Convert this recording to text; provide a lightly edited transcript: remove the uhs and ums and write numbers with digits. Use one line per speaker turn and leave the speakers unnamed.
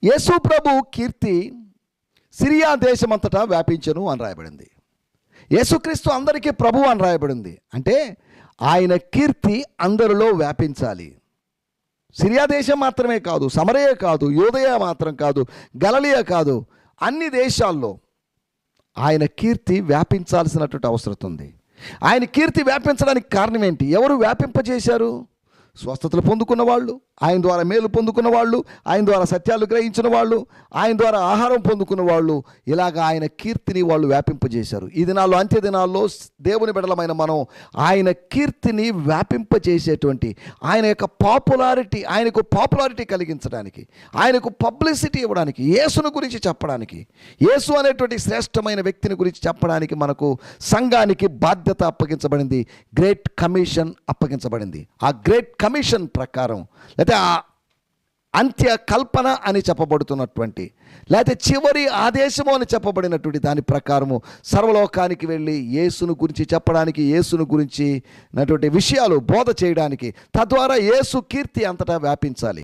యేసు ప్రభు కీర్తి Syria దేశమంతటా వ్యాపించెను అని రాయబడింది. యేసుక్రీస్తు అందరికీ ప్రభు అని రాయబడింది. అంటే ఆయన కీర్తి అందరిలో వ్యాపించాలి. సిరియా దేశం మాత్రమే కాదు, సమరయ కాదు, యూదయ మాత్రం కాదు, గలిలయ కాదు, అన్ని దేశాల్లో ఆయన కీర్తి వ్యాపించాల్సినటువంటి అవసరం ఉంది. ఆయన కీర్తి వ్యాపించడానికి కారణం ఏంటి? ఎవరు వ్యాపింపజేశారు? స్వస్థతలు పొందుకున్న వాళ్ళు, ఆయన ద్వారా మేలు పొందుకున్న వాళ్ళు, ఆయన ద్వారా సత్యాలు గ్రహించిన వాళ్ళు, ఆయన ద్వారా ఆహారం పొందుకున్న వాళ్ళు, ఇలాగ ఆయన కీర్తిని వాళ్ళు వ్యాపింపజేశారు. ఈ దినాల్లో, అంత్య దినాల్లో దేవుని బిడ్డలమైన మనం ఆయన కీర్తిని వ్యాపింపజేసేటువంటి, ఆయన యొక్క ఆయనకు పాపులారిటీ కలిగించడానికి, ఆయనకు పబ్లిసిటీ ఇవ్వడానికి, యేసును గురించి చెప్పడానికి, యేసు అనేటువంటి శ్రేష్టమైన వ్యక్తిని గురించి చెప్పడానికి మనకు సంఘానికి బాధ్యత అప్పగించబడింది. Great commission అప్పగించబడింది. ఆ గ్రేట్ కమిషన్ ప్రకారం, లేకపోతే ఆ అంత్య కల్పన అని చెప్పబడుతున్నటువంటి, లేకపోతే చివరి ఆదేశము అని చెప్పబడినటువంటి దాని ప్రకారము సర్వలోకానికి వెళ్ళి యేసును గురించి చెప్పడానికి, యేసును గురించి విషయాలు బోధ చేయడానికి, తద్వారా యేసు కీర్తి అంతటా వ్యాపించాలి.